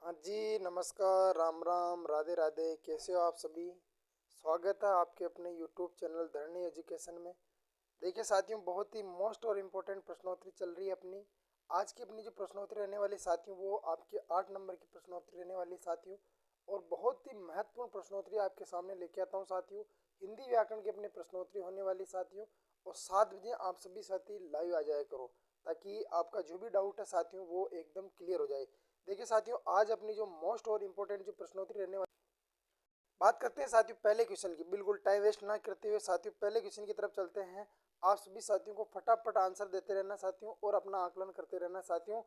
हाँ जी, नमस्कार, राम राम, राधे राधे। कैसे हो आप सभी? स्वागत है आपके अपने यूट्यूब चैनल धरनी एजुकेशन में। देखिए साथियों, बहुत ही मोस्ट और इम्पोर्टेंट प्रश्नोत्तरी चल रही है अपनी। आज की अपनी जो प्रश्नोत्तरी रहने वाली साथियों, वो आपके 8 नंबर की प्रश्नोत्तरी रहने वाली साथियों। और बहुत ही महत्वपूर्ण प्रश्नोत्तरी आपके सामने लेके आता हूँ साथियों। हिंदी व्याकरण की अपनी प्रश्नोत्तरी होने वाली साथियों। और 7 बजे आप सभी साथी लाइव आ जाया करो, ताकि आपका जो भी डाउट है साथियों वो एकदम क्लियर हो जाए। देखिए साथियों, आज अपनी जो मोस्ट और इम्पोर्टेंट जो प्रश्नोत्तरी रहने वाली, बात करते हैं साथियों पहले क्वेश्चन की। बिल्कुल टाइम वेस्ट ना करते हुए साथियों पहले क्वेश्चन की तरफ चलते हैं। आप सभी साथियों को फटाफट आंसर देते रहना साथियों, और अपना आकलन करते रहना साथियों।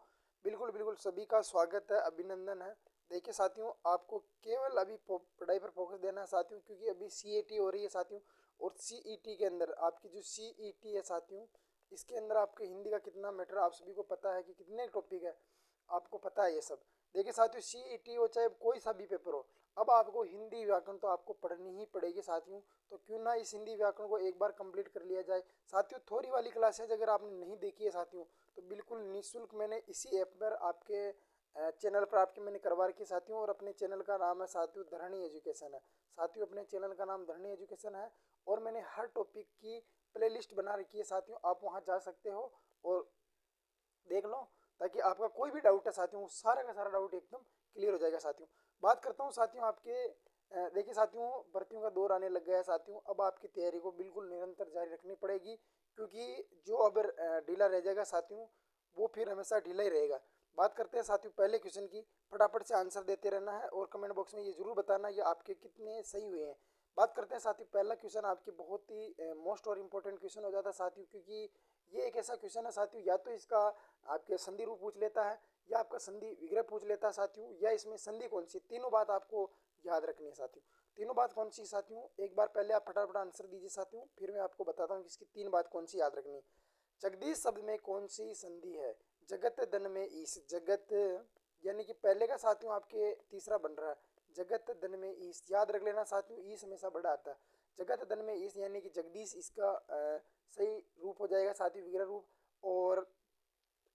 बिल्कुल बिल्कुल सभी का स्वागत है, अभिनंदन है। देखिए साथियों, आपको केवल अभी पढ़ाई पर फोकस देना है साथियों, क्योंकि अभी सीएटी हो रही है साथियों। और सीईटी के अंदर आपकी जो सीईटी है साथियों, इसके अंदर आपके हिंदी का कितना मैटर आप सभी को पता है कि कितने टॉपिक है, आपको पता है ये सब। देखिए साथियों, सीईटी हो चाहे कोई सा भी पेपर हो, अब आपको हिंदी व्याकरण तो आपको पढ़नी ही पड़ेगी साथियों। तो क्यों ना इस हिंदी व्याकरण को एक बार कंप्लीट कर लिया जाए साथियों। थोड़ी वाली क्लासेज अगर आपने नहीं देखी है साथियों, तो बिल्कुल निःशुल्क मैंने इसी ऐप पर आपके चैनल पर आपके मैंने करवा रखी है साथियों। और अपने चैनल का नाम है साथियों धरणी एजुकेशन है साथियों। अपने चैनल का नाम धरणी एजुकेशन है। और मैंने हर टॉपिक की प्लेलिस्ट बना रखी है साथियों, आप वहाँ जा सकते हो और देख लो, ताकि आपका कोई भी डाउट है साथियों, सारा का सारा डाउट एकदम क्लियर हो जाएगा साथियों। बात करता हूँ साथियों आपके देखिए साथियों, भर्तियों का दौर आने लग गया है साथियों। अब आपकी तैयारी को बिल्कुल निरंतर जारी रखनी पड़ेगी, क्योंकि जो अगर ढीला रह जाएगा साथियों, वो फिर हमेशा ढीला ही रहेगा। बात करते हैं साथियों पहले क्वेश्चन की। फटाफट से आंसर देते रहना है, और कमेंट बॉक्स में ये जरूर बताना ये आपके कितने सही हुए हैं। बात करते हैं साथियों, पहला क्वेश्चन आपकी बहुत ही मोस्ट और इम्पोर्टेंट क्वेश्चन हो जाता है साथियों, क्योंकि ये एक ऐसा क्वेश्चन है साथियों, या तो इसका आपके संधि रूप पूछ लेता है, या आपका संधि विग्रह पूछ लेता है साथियों, या इसमें संधि कौन सी, तीनों बात आपको याद रखनी है साथियों। तीनों बात कौन सी साथियों, एक बार पहले आप फटाफट आंसर दीजिए साथियों, फिर मैं आपको बताता हूँ कि इसकी तीन बात कौन सी याद रखनी है। जगदीश शब्द में कौन सी संधि है? जगत दन में ईश, जगत यानी कि पहले का साथियों आपके तीसरा बन रहा है। जगत दन में ईश याद रख लेना साथियों, ईश हमेशा बड़ा आता है। जगत दन में ईश यानी कि जगदीश, इसका सही रूप हो जाएगा साथियों, विग्रह रूप। और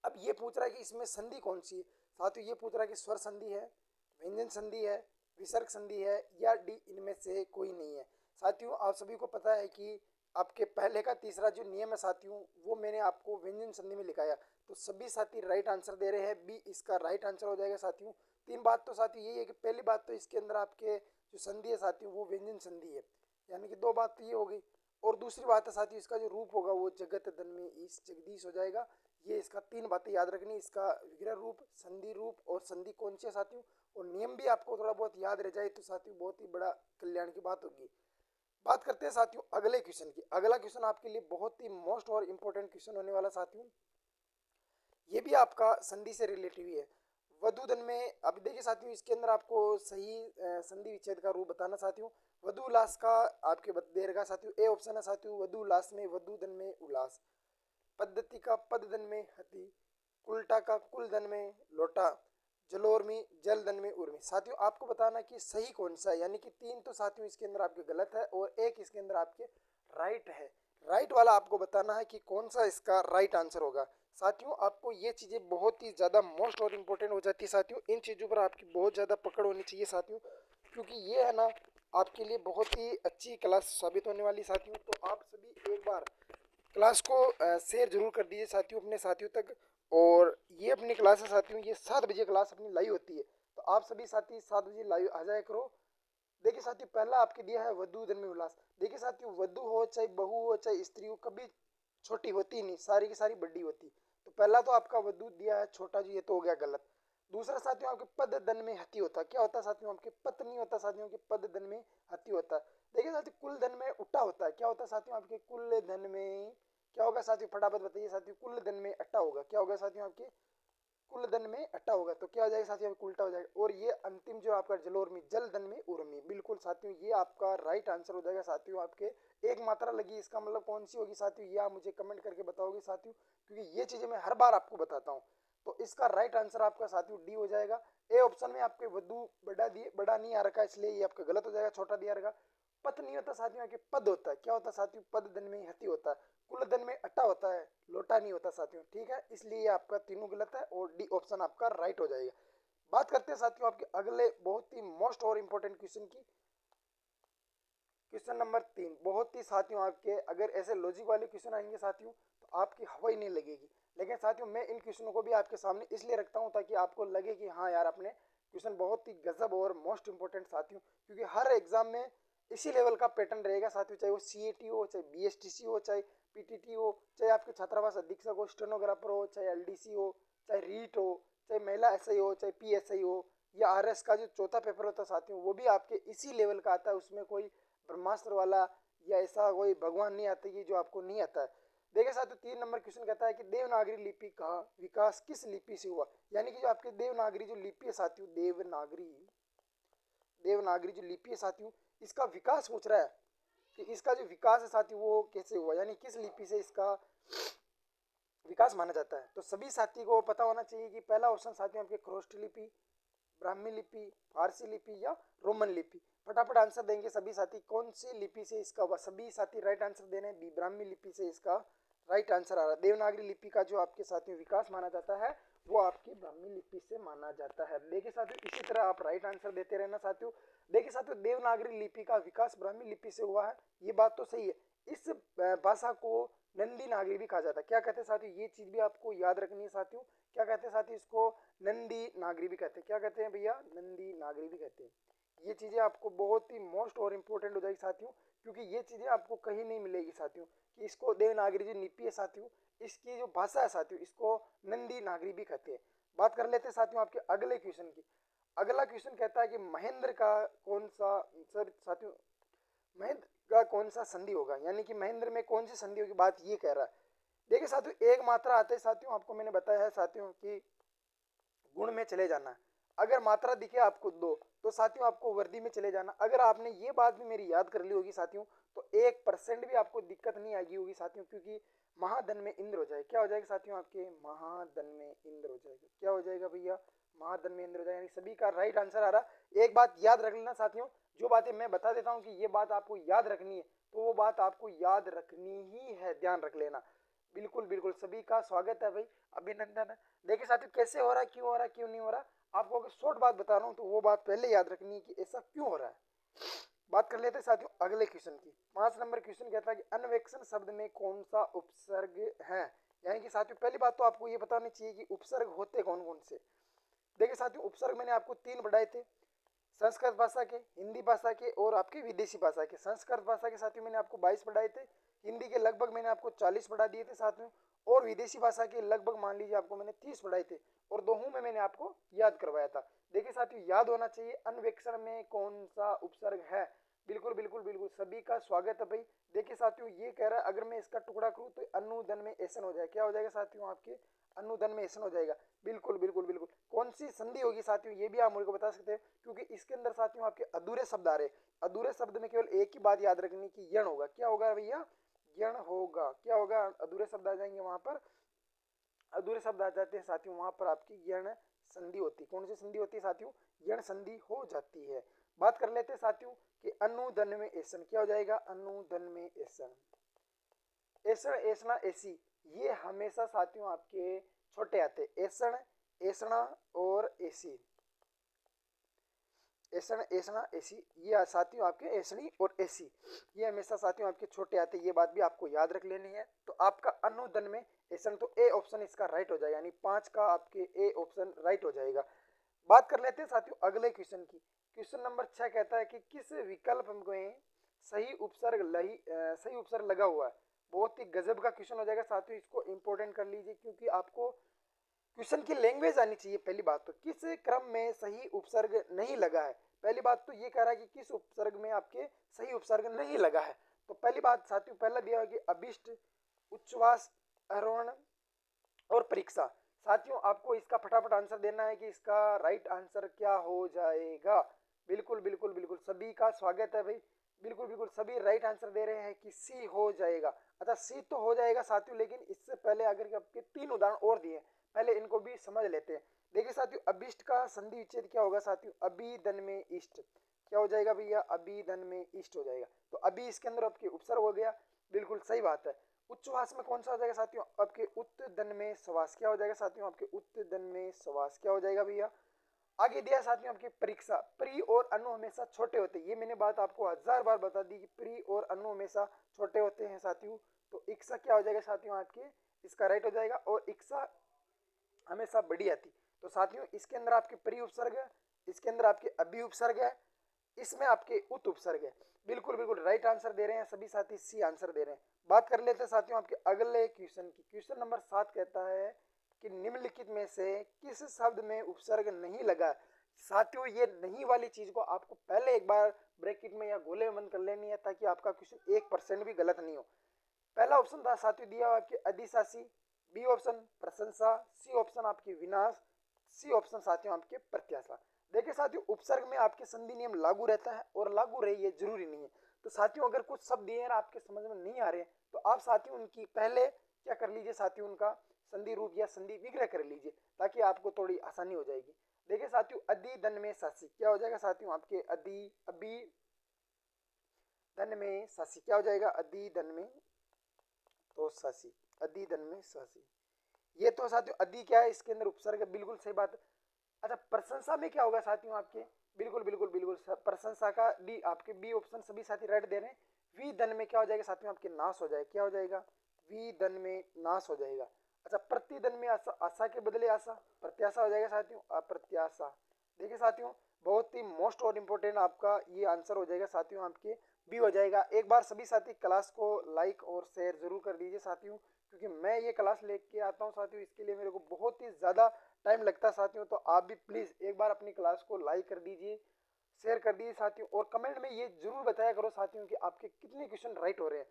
अब ये पूछ रहा है कि इसमें संधि कौन सी है साथियों, ये पूछ रहा है कि स्वर संधि है, व्यंजन संधि है, विसर्ग संधि है, या डी इनमें से कोई नहीं है साथियों। आप सभी को पता है कि आपके पहले का तीसरा जो नियम है साथियों, वो मैंने आपको व्यंजन संधि में लिखाया। तो सभी साथी राइट आंसर दे रहे हैं, बी इसका राइट आंसर हो जाएगा साथियों। तीन बात तो साथियों यही है कि पहली बात तो इसके अंदर आपके जो संधि है साथियों, वो व्यंजन संधि है, यानी कि दो बात तो ये हो गई। और दूसरी बात है साथियों, इसका जो रूप होगा वो जगत दन में ईश जगदीश हो जाएगा। ये इसका तीन बातें याद रखनी, इसका विग्रह रूप, संधि रूप, और संधि कौन सी है साथियों। और नियम भी आपको थोड़ा बहुत याद रह जाए तो साथियों बहुत ही बड़ा कल्याण की बात होगी। बात करते हैं साथियों अगले क्वेश्चन की। अगला क्वेश्चन आपके लिए बहुत ही मोस्ट और इम्पोर्टेंट क्वेश्चन होने वाला साथियों। ये भी आपका संधि से रिलेटिव ही है। वधुधन में अब देखिए साथियों, इसके अंदर आपको सही संधि विच्छेद का रूप बताना साथियों। वधु उल्लास का आपके दे रखा साथियों, ए ऑप्शन है साथियों। वधु उल्लास में वधुधन में उल्लास, पद्धति का पदधन में हति, उल्टा का कुलधन में लोटा, जलोर्मी जलधन में उर्मी। साथियों आपको बताना कि सही कौन सा है, यानी कि तीन तो साथियों इसके अंदर आपके गलत है, और एक इसके अंदर आपके राइट है। राइट वाला आपको बताना है कि कौन सा इसका राइट आंसर होगा साथियों। आपको ये चीजें बहुत ही ज्यादा मोस्ट और इम्पोर्टेंट हो जाती है साथियों, इन चीजों पर आपकी बहुत ज्यादा पकड़ होनी चाहिए साथियों, क्योंकि ये है ना आपके लिए बहुत ही अच्छी क्लास साबित होने वाली साथियों। तो आप सभी एक बार क्लास को शेयर जरूर कर दीजिए साथियों अपने साथियों तक। और ये अपनी क्लास है साथियों, ये 7 बजे क्लास अपनी लाइव होती है, तो आप सभी साथी 7 बजे लाइव आ जाया करो। देखिए साथियों, पहला आपके दिया है वधु धन में उल्लास। देखिए साथियों, वधु हो चाहे बहू हो चाहे स्त्री हो, कभी छोटी होती नहीं, सारी की सारी बड़ी होती। तो पहला तो आपका वधु दिया है छोटा जी, ये तो हो गया गलत। दूसरा साथियों आपके पद धन में हति होता है, क्या होता है साथियों, आपके पत्नी होता है साथियों, के पद धन में हति होता है। देखिए साथियों, कुल धन में उट्टा होता है, क्या होता है साथियों, आपके कुल धन में क्या होगा साथियों, फटाफट बताइए साथियों। कुल धन में अट्टा होगा, क्या होगा साथियों, आपके कुल धन में अट्टा होगा, तो क्या हो जाएगा साथियों, उल्टा हो जाएगा। और ये अंतिम जो आपका जलोर्मी जल धन में उर्मी, बिल्कुल साथियों ये आपका राइट आंसर हो जाएगा साथियों। आपके एक मात्रा लगी, इसका मतलब कौन सी होगी साथियों, ये आप मुझे कमेंट करके बताओगे साथियों, क्योंकि ये चीजें मैं हर बार आपको बताता हूँ। तो इसका राइट आंसर आपका साथियों डी हो जाएगा। ए ऑप्शन में आपके वधु बड़ा दिए, बड़ा नहीं आ रखा, इसलिए ये आपका गलत हो जाएगा, छोटा दिया रहेगा। पद नहीं होता साथियों, आपके पद होता है, क्या होता है साथियों, पद धन में हति होता है। कुल धन में अट्टा होता है, लोटा नहीं होता साथियों, ठीक है, इसलिए ये आपका तीनों गलत है, और डी ऑप्शन आपका राइट हो जाएगा। बात करते हैं साथियों आपके अगले बहुत ही मोस्ट और इम्पोर्टेंट क्वेश्चन की। क्वेश्चन नंबर 3 बहुत ही साथियों आपके अगर ऐसे लॉजिक वाले क्वेश्चन आएंगे साथियों तो आपकी हवा ही नहीं लगेगी। लेकिन साथियों मैं इन क्वेश्चनों को भी आपके सामने इसलिए रखता हूं ताकि आपको लगे कि हाँ यार आपने क्वेश्चन बहुत ही गजब और मोस्ट इंपोर्टेंट साथियों, क्योंकि हर एग्जाम में इसी लेवल का पैटर्न रहेगा साथियों, चाहे वो सीएटी हो, चाहे बीएसटीसी हो, चाहे पीटीटी हो, चाहे आपके छात्रावास अधीक्षक हो, स्टेनोग्राफर हो, चाहे एलडीसी हो, चाहे रीट हो, चाहे महिला एसआई हो, चाहे पीएसआई हो, या आरएस का जो चौथा पेपर होता है साथियों वो भी आपके इसी लेवल का आता है। उसमें कोई ब्रह्मास्त्र वाला या ऐसा कोई भगवान नहीं आता कि जो आपको नहीं आता है। देखिए साथियों 3 नंबर क्वेश्चन कहता है कि देवनागरी लिपि का विकास किस लिपि से हुआ, यानी कि जो आपके देवनागरी जो लिपि है साथियों, देवनागरी जो लिपि है साथियों इसका विकास पूछ रहा है कि इसका जो विकास है साथियों वो कैसे हुआ, यानी किस लिपि से इसका विकास माना जाता है। तो सभी साथी को पता होना चाहिए कि पहला ऑप्शन साथियों आपके ख्रोष्ट लिपि, ब्राह्मी लिपि, फारसी लिपि या रोमन लिपि। फटाफट आंसर देंगे सभी साथी कौन सी लिपि से इसका हुआ। सभी साथी राइट आंसर दे रहे हैं बी, ब्राह्मी लिपि से इसका राइट आंसर आ रहा है। देवनागरी लिपि का जो आपके साथियों विकास माना जाता है वो आपकी ब्राह्मी लिपि से माना जाता है। देखिए साथियों इसी तरह आप राइट आंसर देते रहना साथियों। देखिए साथियों देवनागरी लिपि का विकास ब्राह्मी लिपि से हुआ है, ये बात तो सही है। इस भाषा को नंदी नागरी भी कहा जाता है। क्या कहते हैं साथियों, ये चीज भी आपको याद रखनी है साथियों। क्या कहते हैं साथियों, इसको नंदी नागरी भी कहते हैं। क्या कहते हैं भैया, नंदी नागरी भी कहते हैं। ये चीजें आपको बहुत ही मोस्ट और इम्पोर्टेंट हो जाएगी साथियों, क्योंकि ये चीजें आपको कहीं नहीं मिलेगी साथियों कि इसको देवनागरी जो लिपि है साथियों इसकी जो भाषा है साथियों इसको नंदी नागरी भी कहते हैं। बात कर लेते हैं साथियों आपके अगले क्वेश्चन की। अगला क्वेश्चन कहता है कि महेंद्र का कौन सा सर साथियों महेंद्र का कौन सा संधि होगा, यानी कि महेंद्र में कौन सी संधि होगी, बात ये कह रहा है। देखिए साथियों एक मात्रा आते है साथियों, आपको मैंने बताया है साथियों कि गुण में चले जाना। अगर मात्रा दिखे आपको दो तो साथियों आपको वर्दी में चले जाना। अगर आपने ये बात भी मेरी याद कर ली होगी साथियों तो 1% भी आपको दिक्कत नहीं आएगी होगी साथियों, क्योंकि महाधन में इंद्र हो जाएगा। क्या हो जाएगा साथियों, आपके महाधन में इंद्र हो जाएगा। क्या हो जाएगा भैया, महाधन में इंद्र हो जाएगा। यानी सभी का राइट आंसर आ रहा। एक बात याद रख लेना साथियों, जो बातें मैं बता देता हूँ कि ये बात आपको याद रखनी है तो वो बात आपको याद रखनी ही है, ध्यान रख लेना। बिल्कुल बिल्कुल सभी का स्वागत है भाई, अभिनंदन है। देखिए साथियों कैसे हो रहा है, क्यों हो रहा है, क्यों नहीं हो रहा। आपको अगर शॉर्ट बात बता रहा हूँ तो वो बात पहले याद रखनी है कि ऐसा क्यों हो रहा है। बात कर लेते हैं साथियों अगले क्वेश्चन की। 5 नंबर क्वेश्चन कहता है कि अन्वेक्षण शब्द में कौन सा उपसर्ग है, यानी कि साथियों पहली बात तो आपको ये बतानी चाहिए कि उपसर्ग होते कौन कौन से। देखिए साथियों उपसर्ग मैंने आपको 3 बढ़ाए थे, संस्कृत भाषा के, हिंदी भाषा के और आपके विदेशी भाषा के। संस्कृत भाषा के साथियों मैंने आपको 22 पढ़ाए थे, हिंदी के लगभग मैंने आपको 40 पढ़ा दिए थे साथियों, और विदेशी भाषा के लगभग मान लीजिए आपको मैंने 30 पढ़ाए थे, और दोनों में मैंने आपको याद करवाया था। देखिए साथियों याद होना चाहिए अन्वेक्षण में कौन सा उपसर्ग है। बिल्कुल बिल्कुल बिल्कुल सभी का स्वागत है भाई। देखिए साथियों ये कह रहा है अगर मैं इसका टुकड़ा करूँ तो अनुधन में ऐसन हो जाएगा। क्या हो जाएगा साथियों, आपके अनुधन में ऐसन हो जाएगा। बिल्कुल बिल्कुल बिल्कुल कौन सी संधि होगी साथियों ये भी आप मुझे को बता सकते हैं, क्योंकि इसके अंदर साथियों आपके अधूरे शब्द आ रहे। अधूरे शब्द में केवल एक ही बात याद रखनी कि यण होगा। क्या होगा भैया, यण होगा। क्या होगा, अधूरे शब्द आ जाएंगे वहां पर, अधूरे शब्द आ जाते हैं साथियों वहां पर आपकी यण संधि होती। कौन सी संधि होती है साथियों, यण संधि हो जाती है। बात कर लेते हैं साथियों कि अनुधन में ऐसन। क्या हो जाएगा, अनुधन में ऐसन, ऐसण ऐसना ऐसी, ये हमेशा साथियों आपके छोटे आते। ऐसण ऐसना और ऐसी, ऐसण ऐसना ऐसी, ये साथियों आपके ऐसनी और ऐसी, ये हमेशा साथियों आपके छोटे आते। ये बात भी आपको याद रख लेनी है। तो आपका अनुधन में ऐसन, तो ए ऑप्शन इसका राइट हो जाएगा, यानी 5 का आपके ए ऑप्शन राइट हो जाएगा। बात कर लेते हैं साथियों अगले क्वेश्चन की। क्वेश्चन नंबर 6 कहता है कि किस विकल्प में सही उपसर्ग लगा हुआ है। बहुत ही गजब का क्वेश्चन हो जाएगा साथियों, इसको इंपॉर्टेंट कर लीजिए क्योंकि आपको क्वेश्चन की लैंग्वेज आनी चाहिए। पहली बात तो किस क्रम में सही उपसर्ग नहीं लगा है। पहली बात तो ये कह रहा है कि किस उपसर्ग में आपके सही उपसर्ग नहीं लगा है। तो पहली बात साथियों पहला दिया है कि अभिष्ट, उच्छ्वास, आरोहण और परीक्षा। साथियों आपको इसका फटाफट आंसर देना है कि इसका राइट आंसर क्या हो जाएगा। बिल्कुल बिल्कुल बिल्कुल सभी का स्वागत है भाई। बिल्कुल बिल्कुल सभी राइट आंसर दे रहे हैं कि सी हो जाएगा। अच्छा सी तो हो जाएगा साथियों, लेकिन इससे पहले अगर आपके 3 उदाहरण और दिए, पहले इनको भी समझ लेते हैं। देखिए साथियों अभिष्ट का संधि विच्छेद क्या होगा साथियों, अभिधन में इष्ट। क्या हो जाएगा भैया, अभिधन में इष्ट हो जाएगा। तो अभी इसके अंदर आपके उपसर्ग हो गया, बिल्कुल सही बात है। उच्छ्वास में कौन सा हो जाएगा साथियों, आपके उत्तदन में श्वास। क्या हो जाएगा साथियों, आपके उत्तदन में श्वास। क्या हो जाएगा भैया, आगे दिया साथियों आपकी परीक्षा, प्री और अनु हमेशा छोटे होते हैं। ये मैंने बात आपको 1000 बार बता दी कि प्री और अनु हमेशा छोटे होते हैं साथियों। तो इक्सा क्या हो जाएगा साथियों आपके, इसका राइट हो जाएगा। और इक्सा हमेशा बड़ी आती। तो साथियों इसके अंदर आपके प्री उपसर्ग है, इसके अंदर आपके अभी उपसर्ग है, इसमें आपके उत उपसर्ग है। बिल्कुल बिल्कुल राइट आंसर दे रहे हैं सभी साथी, सी आंसर दे रहे हैं। बात कर लेते हैं साथियों आपके अगले क्वेश्चन की। क्वेश्चन नंबर 7 कहता है कि निम्नलिखित में से किस शब्द में उपसर्ग नहीं लगा। साथियों ये नहीं वाली चीज को आपको पहले एक बार ब्रैकेट में या गोले में बंद कर लेनी है, ताकि आपका क्वेश्चन 1% भी गलत नहीं हो। पहला ऑप्शन था साथियों दिया आपके अधिशासी, बी ऑप्शन प्रशंसा, सी ऑप्शन आपकी विनाश, सी ऑप्शन साथियों आपके प्रत्याशा। देखिए साथियों उपसर्ग में आपके संधि नियम लागू रहता है, और लागू रहे ये जरूरी नहीं है। तो साथियों अगर कुछ शब्द दिए आपके समझ में नहीं आ रहे, तो आप साथियों उनकी पहले क्या कर लीजिए साथियों, उनका संधि रूप या संधि विग्रह कर लीजिए, ताकि आपको थोड़ी आसानी हो जाएगी। देखिए साथियों अधि धन में सासी क्या हो जाएगा साथियों आपके, अधि अभी धन में सासी क्या हो जाएगा, अधि धन में तो सासी, अधि धन में सासी। ये तो साथियों अधि क्या है, इसके अंदर उपसर्ग है, बिल्कुल सही बात। अच्छा प्रशंसा में क्या होगा साथियों आपके, बिल्कुल बिल्कुल बिल्कुल प्रशंसा का डी आपके बी ऑप्शन सभी साथी राइट दे रहे हैं। वी धन में क्या हो जाएगा साथियों आपके नाश हो जाएगा, क्या हो जाएगा, वी धन में नाश हो जाएगा। अच्छा प्रतिधन में आशा, आशा के बदले आशा, प्रत्याशा हो जाएगा साथियों अप्रत्याशा। देखिए साथियों बहुत ही मोस्ट और इम्पोर्टेंट आपका ये आंसर हो जाएगा साथियों आपके बी हो जाएगा। एक बार सभी साथी क्लास को लाइक और शेयर जरूर कर दीजिए साथियों, क्योंकि मैं ये क्लास लेके आता हूँ साथियों, इसके लिए मेरे को बहुत ही ज़्यादा टाइम लगता है साथियों। तो आप भी प्लीज़ एक बार अपनी क्लास को लाइक कर दीजिए, शेयर कर दीजिए साथियों, और कमेंट में ये जरूर बताया करो साथियों कि आपके कितने क्वेश्चन राइट हो रहे हैं।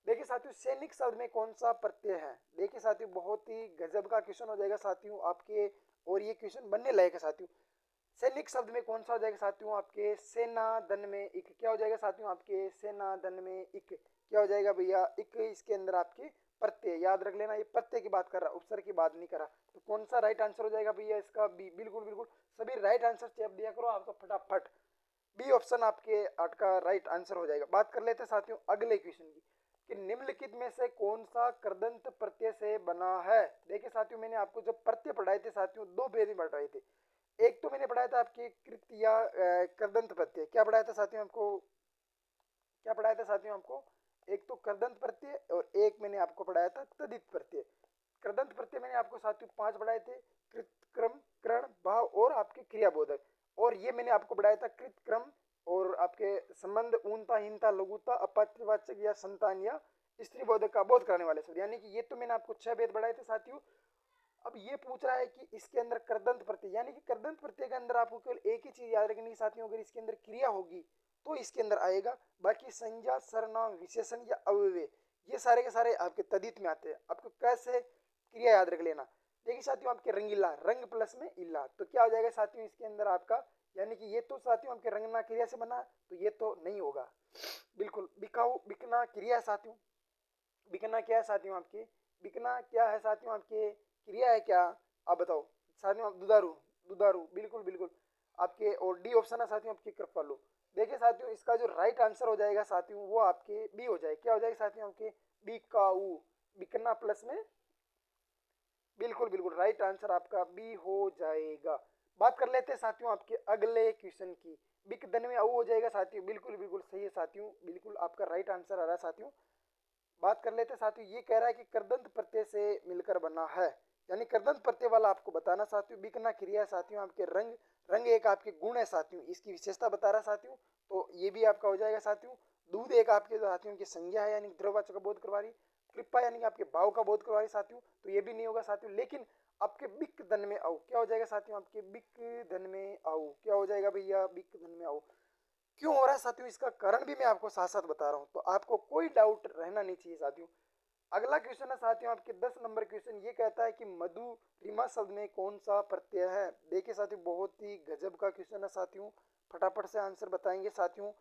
देखिए साथियों सैनिक शब्द में कौन सा प्रत्यय है। देखिए साथियों बहुत ही गजब का क्वेश्चन हो जाएगा साथियों आपके, और ये क्वेश्चन बनने लायक है साथियों। सैनिक शब्द में कौन सा हो जाएगा साथियों आपके, सेना धन में इक क्या हो जाएगा साथियों आपके, सेना धन में इक क्या हो जाएगा भैया, इक इसके अंदर आपके प्रत्यय, याद रख लेना ये प्रत्यय की बात कर रहा, उपसर्ग की बात नहीं कर रहा। तो कौन सा राइट आंसर हो जाएगा भैया इसका, बी। बिल्कुल बिल्कुल सभी राइट आंसर चेप दिया करो आपका फटाफट, बी ऑप्शन आपके 8 का राइट आंसर हो जाएगा। बात कर लेते हैं साथियों अगले क्वेश्चन की कि निम्नलिखित में से कौन सा कृदंत प्रत्यय से बना है। देखिए साथियों मैंने आपको जब प्रत्यय पढ़ाए थे साथियों, दो भेद में पढ़ाए थे। एक तो मैंने पढ़ाया था आपके कृत या कृदंत प्रत्यय, क्या पढ़ाया था साथियों आपको, क्या पढ़ाया था साथियों आपको, एक तो कृदंत प्रत्यय और एक मैंने आपको पढ़ाया था तदित प्रत्यय। कृदंत प्रत्यय मैंने आपको साथियों 5 पढ़ाए थे, कृत क्रम करण भाव और आपके क्रियाबोधक। और ये मैंने आपको पढ़ाया था कृत क्रम और आपके संबंध ऊनता हीनता लघुता अपात्रवाचक या संतान या स्त्री बोधक का बोध कराने वाले शब्द, यानी कि ये तो मैंने आपको 6 भेद पढ़ाए थे साथियों। अब ये पूछ रहा है कि इसके अंदर कृदंत प्रत्यय, यानी कि कृदंत प्रत्यय के अंदर आपको केवल एक ही चीज याद रखनी साथियों, अगर इसके अंदर क्रिया होगी तो इसके अंदर आएगा। बाकी संज्ञा सर्वनाम विशेषण या अव्यय ये सारे के सारे आपके तदित में आते हैं। आपको कैसे क्रिया याद रख लेना, देखिए साथियों आपके रंगीला, रंग प्लस में इल्ला, तो क्या हो जाएगा साथियों इसके अंदर आपका, यानी कि ये तो साथियों आपके रंगना क्रिया से बना, तो ये तो नहीं होगा। बिल्कुल बिकाऊ बिकना क्रिया है साथियों, बिकना क्या है साथियों आपके, बिकना क्या है साथियों आपके, क्रिया है क्या, आप बताओ साथियों। आप दुधारू, दुधारू बिल्कुल बिल्कुल आपके, और डी ऑप्शन है साथियों आपके कृपालु। देखिए साथियों इसका जो राइट आंसर हो जाएगा साथियों वो आपके बी हो जाएगा, क्या हो जाएगा साथियों आपके, बिकाऊ, बिकना प्लस में, बिल्कुल बिल्कुल राइट आंसर आपका बी हो जाएगा। बात कर लेते हैं साथियों आपके अगले क्वेश्चन की, बिक धन में अऊ हो जाएगा साथियों, बिल्कुल बिल्कुल सही है साथियों, बिल्कुल आपका राइट आंसर आ रहा है साथियों। बात कर लेते हैं साथियों, ये कह रहा है कि कृदंत प्रत्यय से मिलकर बना है, यानी कृदंत प्रत्यय वाला आपको बताना साथियों। बिकना क्रिया है साथियों आपके, रंग, रंग एक आपके गुण है साथियों, इसकी विशेषता बता रहा है साथियों, तो ये भी आपका हो जाएगा साथियों। दूध एक आपके साथियों की संज्ञा है, यानी द्रववाचक का बोध करवा रही। कृपा यानी कि आपके भाव का बोध करवा रही साथियों, तो ये भी नहीं होगा साथियों। लेकिन आपके बिक धन में आओ क्या हो जाएगा साथियों, आपके बिक धन में आओ क्या हो जाएगा भैया, बिक धन में आओ। क्यों हो रहा है साथियों, इसका कारण भी मैं आपको साथ साथ बता रहा हूँ, तो आपको कोई डाउट रहना नहीं चाहिए साथियों। अगला क्वेश्चन है साथियों आपके 10 नंबर क्वेश्चन, ये कहता है कि मधु रिमा शब्द में कौन सा प्रत्यय है। देखिए साथियों बहुत ही गजब का क्वेश्चन है साथियों, फटाफट से आंसर बताएंगे साथियों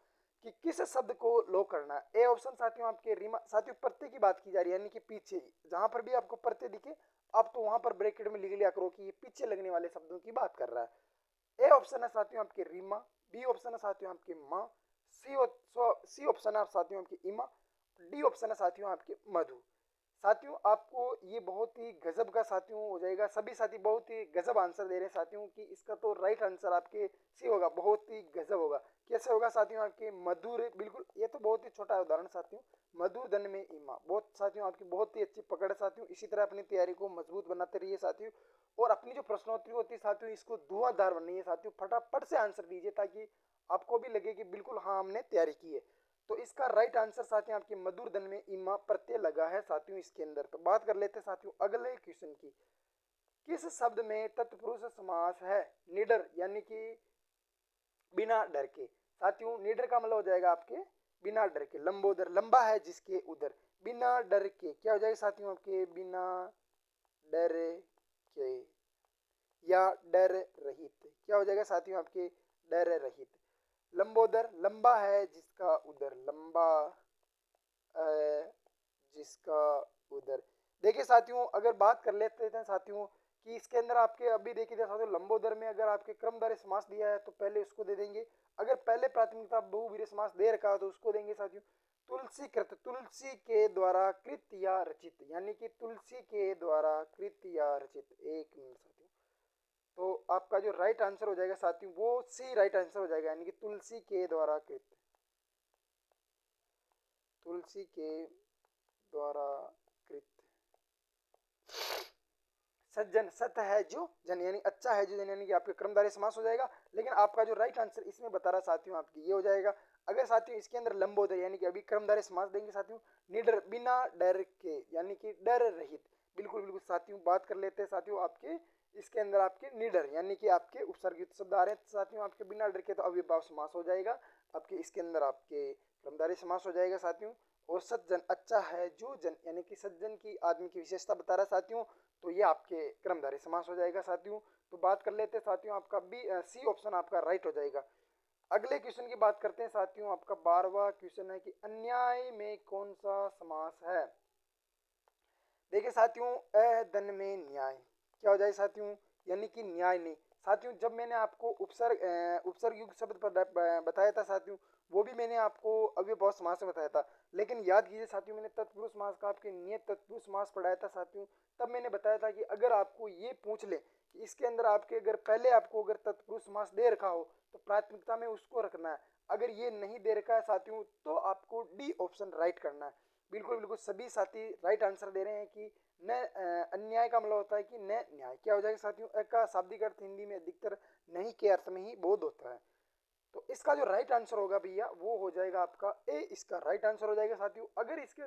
कि किस शब्द को लोग करना है। ए ऑप्शन साथियों आपके रिमा, साथियों प्रत्यय की बात की जा रही है, यानी कि पीछे जहां पर भी आपको प्रत्यय दिखे आप तो वहां पर ब्रैकेट में लिख लिया करो कि ये पीछे लगने वाले शब्दों की बात कर रहा है। ए ऑप्शन है साथियों आपके रीमा, बी ऑप्शन है साथियों आपके माँ, सी ऑप्शन है साथियों आपकी इमा, डी ऑप्शन है साथियों आपके मधु। साथियों आपको ये बहुत ही गजब का साथियों हो जाएगा। सभी साथी बहुत ही गजब आंसर दे रहे हैं साथियों कि इसका तो राइट आंसर आपके सी होगा, बहुत ही गजब होगा। कैसे होगा साथियों आपके मधुर, बिल्कुल ये तो बहुत ही छोटा उदाहरण साथियों, मधुर धन में ईमा। बहुत साथियों आपकी बहुत ही अच्छी पकड़ है साथियों। इसी तरह अपनी तैयारी को मजबूत बनाते रहिए साथियों। और अपनी जो प्रश्नोत्तरी होती है साथियों, इसको धुआंधार बनाइए साथियों, फटाफट से आंसर दीजिए ताकि आपको भी लगे कि बिल्कुल हाँ हमने तैयारी की है। तो इसका राइट आंसर साथियों आपके मधुर धन में ईमा प्रत्यय लगा है साथियों इसके अंदर। तो बात कर लेते हैं साथियों अगले क्वेश्चन की। किस शब्द में तत्पुरुष समास है? निडर, यानी कि बिना डर के। साथियों निडर का मतलब हो जाएगा आपके बिना डर के। लंबोदर, लंबा है जिसके उधर। बिना डर के क्या हो जाएगा साथियों आपके? बिना डर के या डर रहित। क्या हो जाएगा साथियों आपके? डर रहित। लंबोदर, लंबा है जिसका उदर, लंबा है जिसका उदर। देखिए साथियों अगर बात कर लेते हैं साथियों कि इसके अंदर आपके अभी देखिए साथियों लंबोदर में अगर आपके क्रमधारय समास दिया है तो पहले उसको दे देंगे। अगर पहले प्राथमिकता बहुवीर्य समास दे रखा है तो उसको देंगे साथियों। तुलसी कृत, तुलसी के द्वारा कृत या रचित, यानी कि तुलसी के द्वारा कृत या रचित। एक मिनट साथियों, तो आपका जो राइट आंसर हो जाएगा साथियों वो सी राइट आंसर हो जाएगा, यानी कि तुलसी के द्वारा कृत, तुलसी के द्वारा कृत। सज्जन, सत है जो जन, यानी अच्छा है जो जन, यानी कि आपके क्रमधारय समास हो जाएगा। लेकिन आपका जो राइट आंसर इसमें बता रहा साथियों आपकी ये हो जाएगा। अगर साथियों इसके अंदर लंबोदर, यानी कि अभी क्रमधारय समास देंगे साथियों। निडर, बिना डर के, यानी कि डर रहित। बिल्कुल बिल्कुल साथियों बात कर लेते हैं साथियों आपके इसके अंदर आपके निडर, यानी कि आपके उपसर्गित शब्द आ रहे हैं साथियों आपके बिना डर के, तो अव्ययभाव समास हो जाएगा आपके इसके अंदर आपके क्रमधारय समास हो जाएगा साथियों। और सज्जन, अच्छा है जो जन, यानी कि सज्जन की आदमी की विशेषता बता रहा है साथियों, तो ये आपके क्रमधारय समास हो जाएगा साथियों। तो बात कर लेते हैं साथियों आपका बी सी ऑप्शन आपका राइट हो जाएगा। अगले क्वेश्चन की बात करते हैं साथियों आपका 12वां क्वेश्चन है कि अन्याय में कौन सा समास है? देखिए साथियों धन में न्याय। क्या हो जाए साथियों? यानी कि न्याय नहीं साथियों। जब मैंने आपको उपसर्ग युक्त शब्द पर बताया था साथियों, वो भी मैंने आपको अभी बहुत समास में बताया था। लेकिन याद कीजिए साथियों मैंने तत्पुरुष समास का आपके नियत तत्पुरुष समास पढ़ाया था साथियों। तब मैंने बताया था कि अगर आपको ये पूछ ले कि इसके अंदर आपके अगर पहले आपको अगर तत्पुरुष समास दे रखा हो तो प्राथमिकता में उसको रखना है। अगर ये नहीं दे रखा है साथियों तो आपको डी ऑप्शन राइट करना है। बिल्कुल बिल्कुल सभी साथी राइट आंसर दे रहे हैं कि न अन्याय का मतलब होता है कि न न्याय। क्या हो जाएगा साथियों? का शाब्दिक अर्थ हिंदी में अधिकतर नहीं के अर्थ में ही बोध होता है। तो इसका जो राइट आंसर होगा भैया वो हो जाएगा आपका ए, इसका राइट आंसर हो जाएगा साथियों। अगर इसके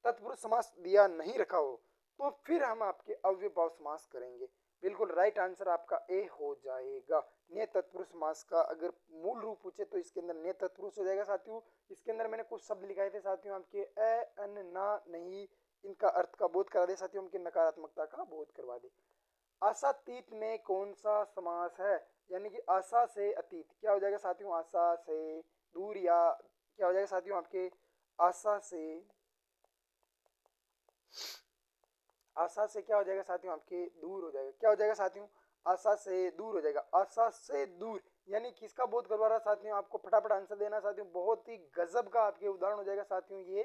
तत्पुरुष समास दिया नहीं रखा हो तो फिर हम आपके अव्ययभाव समास करेंगे। बिल्कुल राइट आंसर आपका ए हो जाएगा। ने तत्पुरुष समास का अगर मूल रूप पूछे तो इसके अंदर ने तत्पुरुष हो जाएगा साथियों। इसके अंदर मैंने कुछ शब्द लिखाए थे साथियों आपके अ, अन, ना, नहीं, इनका अर्थ का बोध करा दे साथियों, उनकी नकारात्मकता का बोध करवा दे। आशातीत में कौन सा समास है? यानी कि आशा से अतीत। क्या हो जाएगा साथियों? आशा से दूर, या क्या हो जाएगा साथियों आपके आशा से, आशा से क्या हो जाएगा साथियों आपके दूर हो जाएगा। क्या हो जाएगा साथियों? आशा से दूर हो जाएगा। आशा से दूर यानी किसका बोध करवा रहा साथियों? आपको फटाफट आंसर देना साथियों। बहुत ही गजब का आपके उदाहरण हो जाएगा साथियों ये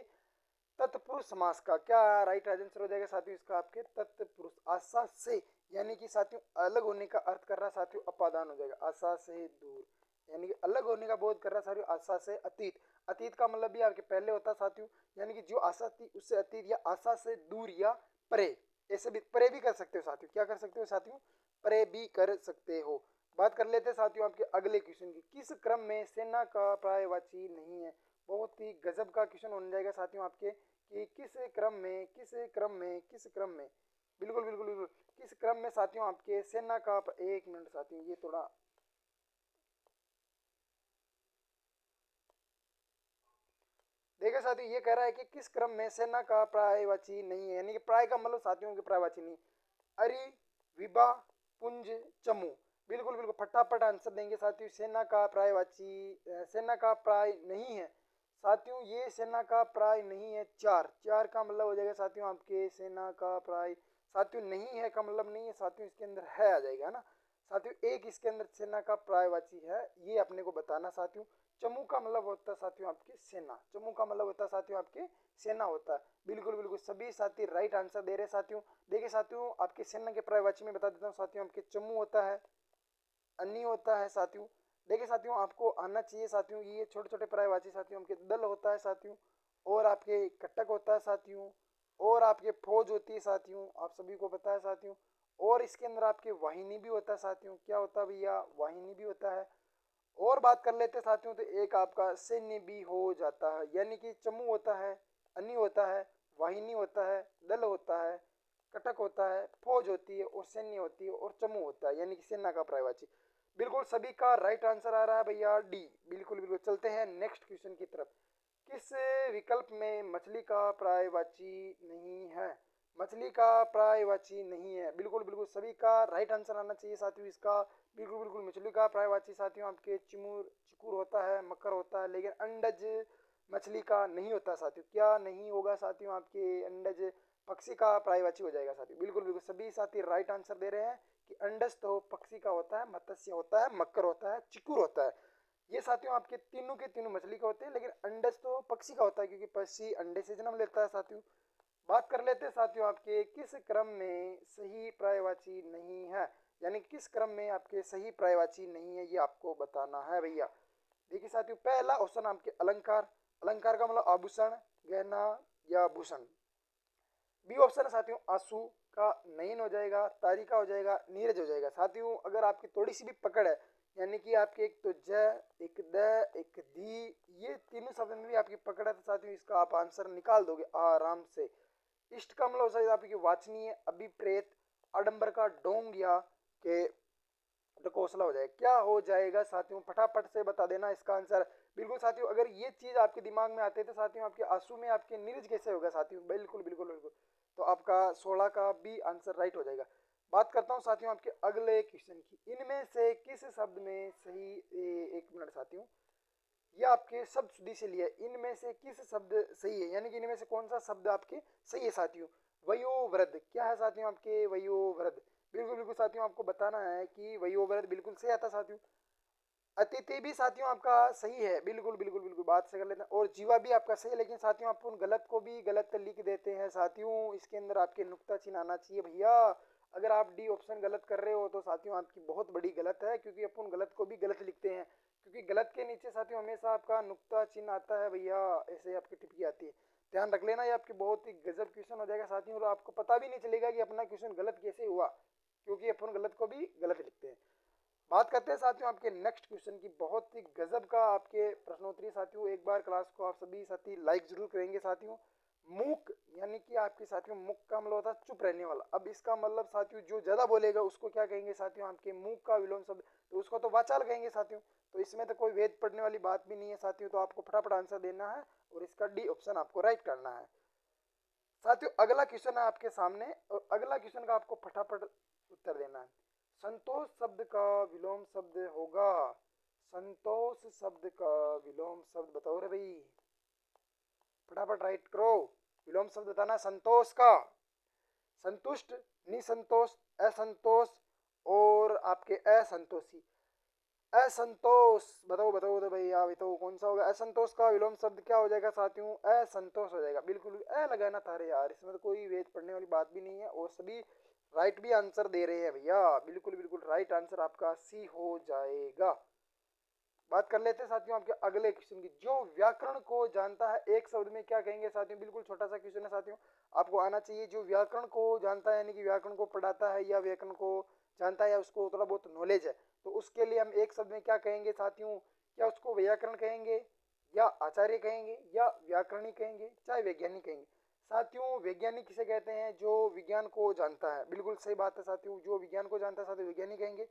तत्पुरुष समास का। क्या राइट आंसर हो जाएगा साथियों इसका आपके? तत्पुरुष। आशा से यानी कि साथियों अलग होने का अर्थ कर रहा साथियों अपादान हो जाएगा। आशा से दूर यानी कि अलग होने का बोध कर रहा साथियों। आशा से अतीत, अतीत का मतलब भी आपके पहले होता साथियों, यानी कि जो आशा थी उससे अतीत, या आशा से दूर या परे। ऐसे भी परे भी कर सकते हो साथियों। क्या कर सकते हो साथियों? परे भी कर सकते हो। बात कर लेते हैं साथियों आपके अगले क्वेश्चन की। किस क्रम में सेना का पर्यायवाची नहीं है? बहुत ही गजब का क्वेश्चन होने जाएगा साथियों आपके कि किस क्रम में, किस क्रम में, किस क्रम में। बिल्कुल बिल्कुल बिल्कुल किस क्रम में साथियों आपके सेना का एक मिनट साथियों ये थोड़ा देखिए साथियों ये कह रहा है कि किस क्रम में सेना का पर्यायवाची नहीं है, यानी कि प्राय का मतलब साथियों के पर्यायवाची नहीं। अरि, विभा, पुंज, चमू। बिल्कुल बिल्कुल फटाफट आंसर देंगे साथियों। सेना का पर्यायवाची सेना का प्राय नहीं है साथियों। ये सेना का प्राय नहीं है। चार, चार का मतलब हो जाएगा साथियों आपके सेना का प्राय। साथियों नहीं है का मतलब नहीं है साथियों, इसके अंदर है आ जाएगा ना साथियों। एक इसके अंदर सेना का प्रायवाची है, ये अपने को बताना साथियों। चमू का मतलब होता है साथियों आपकी सेना, चमू का मतलब होता है साथियों आपकी सेना होता है। बिल्कुल बिल्कुल सभी साथी राइट आंसर दे रहे हैं साथियों। देखिए साथियों आपकी सेना के पर्यायवाची में बता देता हूँ साथियों, आपके चमू होता है, अन्नी होता है साथियों। देखिए साथियों आपको आना चाहिए साथियों, ये छोटे छोटे पर्यायवाची साथियों आपके दल होता है साथियों, और आपके कटक होता है साथियों, और आपके फौज होती है साथियों, आप सभी को पता है साथियों। और इसके अंदर आपके वाहिनी भी होता है साथियों, क्या होता है भैया, वाहिनी भी होता है। और बात कर लेते हैं साथियों तो एक आपका सैन्य भी हो जाता है, यानी कि चमू होता है, अन्य होता है, वाहिनी होता है, दल होता है, कटक होता है, फौज होती है और सैन्य होती है और चमू होता है, यानी कि सेना का पर्यायवाची। बिल्कुल सभी का राइट आंसर आ रहा है भैया डी। बिल्कुल बिल्कुल चलते हैं नेक्स्ट क्वेश्चन की तरफ। किस विकल्प में मछली का पर्यायवाची नहीं है, मछली का पर्यायवाची नहीं है। बिल्कुल बिल्कुल सभी का राइट आंसर आना चाहिए साथियों इसका। बिल्कुल बिल्कुल मछली का पर्यायवाची साथियों आपके चिमूर चिकूर होता है, मकर होता है, लेकिन अंडज मछली का नहीं होता साथियों। क्या नहीं होगा साथियों, आपके अंडज पक्षी का पर्यायवाची हो जाएगा साथियों। बिल्कुल बिल्कुल सभी साथी राइट आंसर दे रहे हैं कि अंडज तो पक्षी का होता है, मत्स्य होता है, मकर होता है, चिकूर होता है। ये साथियों आपके तीनों के तीनों मछली का होते हैं, लेकिन अंडज तो पक्षी का होता है क्योंकि पक्षी अंडे से जन्म लेता है साथियों। बात कर लेते हैं साथियों आपके किस क्रम में सही पर्यायवाची नहीं है, यानी किस क्रम में आपके सही पर्यायवाची नहीं है, ये आपको बताना है भैया। देखिए साथियों पहला ऑप्शन आपके अलंकार, अलंकार का मतलब आभूषण, गहना या भूषण। बी ऑप्शन है साथियों आंसू का नयन हो जाएगा, तारिका हो जाएगा, नीरज हो जाएगा। साथियों अगर आपकी थोड़ी सी भी पकड़ है, यानी कि आपके एक तो ज, एक द, एक दी, ये तीनों शब्द में भी आपकी पकड़ है तो साथियों इसका आप आंसर निकाल दोगे आराम से। इष्ट का मतलब हो सकता है आपकी वाचनीय, अभिप्रेत, आडंबर का डोंग या के कौशला हो जाएगा। क्या हो जाएगा साथियों, फटाफट से बता देना इसका आंसर। बिल्कुल साथियों अगर ये चीज आपके दिमाग में आते तो साथियों आपके आंसू में आपके नीरज कैसे होगा साथियों। बिल्कुल बिल्कुल बिल्कुल तो आपका 16 का भी आंसर राइट हो जाएगा। बात करता हूँ साथियों आपके अगले क्वेश्चन की, इनमें से किस शब्द में सही एक मिनट साथियों, ये आपके शब्द शुद्धि से लिया है, इनमें से किस शब्द सही है, यानी कि इनमें से कौन सा शब्द आपके सही है साथियों। वयोवृद्ध क्या है साथियों आपके, वयोवृद्ध। बिल्कुल बिल्कुल साथियों आपको बताना है कि वयोवृद्ध बिल्कुल सही आता साथियों। अतिथि भी साथियों आपका सही है, बिल्कुल बिल्कुल बिल्कुल बात से कर लेते हैं। और जीवा भी आपका सही है, लेकिन साथियों आप उन गलत को भी गलत लिख देते हैं साथियों। इसके अंदर आपके नुक्ता चिन्ह आना चाहिए भैया। अगर आप डी ऑप्शन गलत कर रहे हो तो साथियों आपकी बहुत बड़ी गलत है, क्योंकि अपन गलत को भी गलत लिखते हैं, क्योंकि गलत के नीचे साथियों हमेशा आपका नुक्ता चिन्ह आता है भैया, ऐसे आपकी टिप्पणी आती है। ध्यान रख लेना, ये आपकी बहुत ही गजब क्वेश्चन हो जाएगा साथियों, और आपको पता भी नहीं चलेगा कि अपना क्वेश्चन गलत कैसे हुआ, क्योंकि अपन गलत को भी गलत लिखते हैं। बात करते हैं साथियों आपके नेक्स्ट क्वेश्चन की, बहुत ही गजब का आपके प्रश्नोत्तरी साथियों। एक बार क्लास को आप सभी साथी लाइक जरूर करेंगे साथियों। मूक यानी कि आपके साथियों मुक का मतलब होता है चुप रहने वाला। अब इसका मतलब साथियों जो ज्यादा बोलेगा उसको क्या कहेंगे साथियों, आपके मूक का विलोम शब्द तो उसको तो वाचाल कहेंगे साथियों। तो इसमें तो कोई वेद पढ़ने वाली बात भी नहीं है साथियों, तो आपको फटाफट आंसर देना है और इसका डी ऑप्शन आपको राइट करना है साथियों। अगला क्वेश्चन है आपके सामने और अगला क्वेश्चन का आपको फटाफट उत्तर देना है। संतोष शब्द का विलोम शब्द होगा, संतोष शब्द का विलोम शब्द बताओ रे भाई, फटाफट राइट करो। विलोम शब्द बताना संतोष का। संतुष्ट, निसंतोष, असंतोष और आपके असंतोषी। असंतोष बताओ बताओ तो भैया बताओ कौन सा होगा। असंतोष का विलोम शब्द क्या हो जाएगा साथियों, असंतोष हो जाएगा। बिल्कुल ए लगाना था रे यार, इसमें तो कोई वेद पढ़ने वाली बात भी नहीं है और सभी राइट भी आंसर दे रहे हैं भैया। बिल्कुल बिल्कुल राइट आंसर आपका सी हो जाएगा। बात कर लेते हैं साथियों आपके अगले क्वेश्चन की, जो व्याकरण को जानता है एक शब्द में क्या कहेंगे साथियों। बिल्कुल छोटा सा क्वेश्चन है साथियों, आपको आना चाहिए। जो व्याकरण को जानता है यानी कि व्याकरण को पढ़ाता है या व्याकरण को जानता है या उसको थोड़ा बहुत नॉलेज है, तो उसके लिए हम एक शब्द में क्या कहेंगे साथियों। क्या उसको व्याकरण कहेंगे या आचार्य कहेंगे या व्याकरणी कहेंगे चाहे वैज्ञानिक कहेंगे। साथियों वैज्ञानिक किसे कहते हैं, जो विज्ञान को जानता है। बिल्कुल सही बात है साथियों, जो विज्ञान को जानता है साथियों वैज्ञानिक कहेंगे।